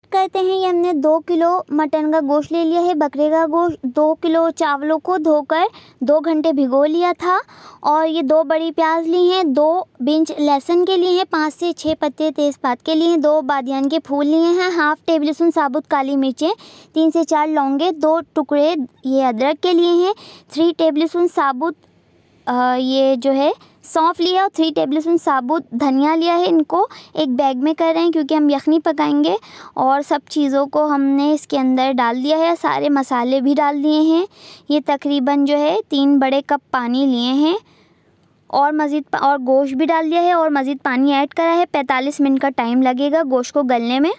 करते हैं। ये हमने 2 किलो मटन का गोश्त ले लिया है, बकरे का गोश्त। 2 किलो चावलों को धोकर 2 घंटे भिगो लिया था। और ये 2 बड़ी प्याज ली हैं, 2 बिंच लहसुन के लिए हैं, 5 से 6 पत्ते तेज़पात के लिए हैं, 2 बादियान के फूल लिए हैं, हाफ़ टेबल स्पून साबुत काली मिर्चें, 3 से 4 लौंगे, 2 टुकड़े ये अदरक के लिए हैं, 3 टेबल स्पून साबुत ये जो है सौंफ लिया और 3 टेबल स्पून साबुत धनिया लिया है। इनको एक बैग में कर रहे हैं क्योंकि हम यखनी पकाएंगे। और सब चीज़ों को हमने इसके अंदर डाल दिया है, सारे मसाले भी डाल दिए हैं। ये तकरीबन जो है 3 बड़े कप पानी लिए हैं और और गोश्त भी डाल दिया है और मज़ीद पानी ऐड करा है। 45 मिनट का टाइम लगेगा गोश्त को गलने में।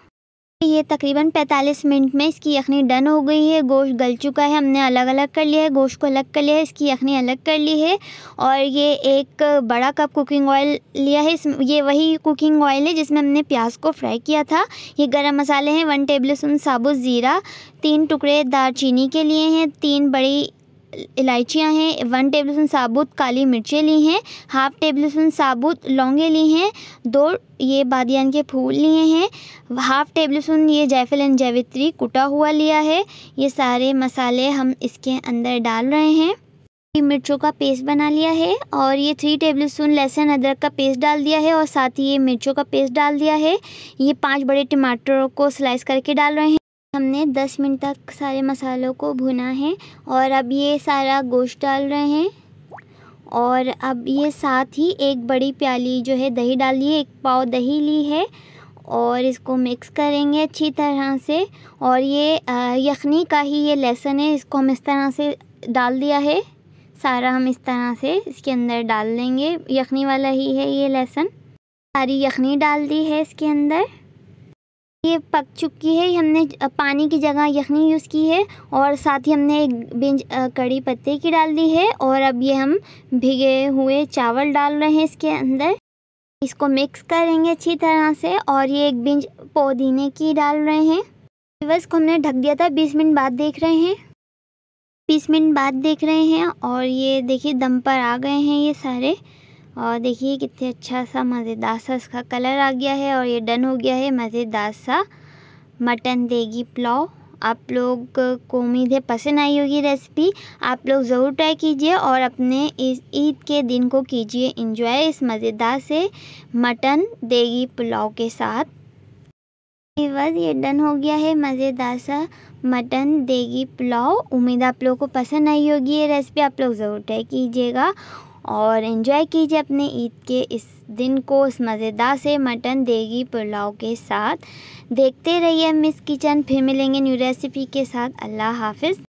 ये तकरीबन 45 मिनट में इसकी यखनी डन हो गई है। गोश्त गल चुका है, हमने अलग अलग कर लिया है, गोश्त को अलग कर लिया है, इसकी यखनी अलग कर ली है। और ये एक बड़ा कप कुकिंग ऑयल लिया है, ये वही कुकिंग ऑयल है जिसमें हमने प्याज को फ्राई किया था। ये गरम मसाले हैं, 1 टेबल स्पून साबुत ज़ीरा, 3 टुकड़े दालचीनी के लिए हैं, 3 बड़ी इलायचियाँ हैं, 1 टेबल स्पून साबुत काली मिर्चें ली हैं, हाफ़ टेबल स्पून साबुत लौंगे ली हैं, 2 ये बादियान के फूल लिए हैं, हाफ़ टेबल स्पून ये जायफल एंड जावित्री कुटा हुआ लिया है। ये सारे मसाले हम इसके अंदर डाल रहे हैं। मिर्चों का पेस्ट बना लिया है और ये 3 टेबल स्पून लहसुन अदरक का पेस्ट डाल दिया है और साथ ही ये मिर्चों का पेस्ट डाल दिया है। ये 5 बड़े टमाटरों को स्लाइस करके डाल रहे हैं। हमने 10 मिनट तक सारे मसालों को भुना है और अब ये सारा गोश्त डाल रहे हैं। और अब ये साथ ही एक बड़ी प्याली जो है दही डाल दी है, 1 पाव दही ली है और इसको मिक्स करेंगे अच्छी तरह से। और ये यखनी का ही ये लहसुन है, इसको हम इस तरह से डाल दिया है, सारा हम इस तरह से इसके अंदर डाल देंगे। यखनी वाला ही है ये लहसुन, सारी यखनी डाल दी है इसके अंदर। ये पक चुकी है, हमने पानी की जगह यखनी यूज़ की है और साथ ही हमने एक बिंच कड़ी पत्ते की डाल दी है। और अब ये हम भिगे हुए चावल डाल रहे हैं इसके अंदर, इसको मिक्स करेंगे अच्छी तरह से। और ये एक बिंच पुदीने की डाल रहे हैं। बस इसको हमने ढक दिया था, 20 मिनट बाद देख रहे हैं, 20 मिनट बाद देख रहे हैं और ये देखिए दम पर आ गए हैं ये सारे। और देखिए कितने अच्छा सा मज़ेदार सा इसका कलर आ गया है और ये डन हो गया है मज़ेदार सा मटन देगी पुलाव। आप लोग को उम्मीद है पसंद आई होगी रेसिपी। आप लोग ज़रूर ट्राई कीजिए और अपने इस ईद के दिन को कीजिए एंजॉय इस मज़ेदार से मटन देगी पुलाव के साथ। बस ये डन हो गया है मज़ेदार सा मटन देगी पुलाव। उम्मीद आप लोगों को पसंद आई होगी ये रेसिपी। आप लोग ज़रूर ट्राई कीजिएगा और एंजॉय कीजिए अपने ईद के इस दिन को इस मज़ेदार से मटन देगी पुलाव के साथ। देखते रहिए मिस किचन, फिर मिलेंगे न्यू रेसिपी के साथ। अल्लाह हाफ़िज़।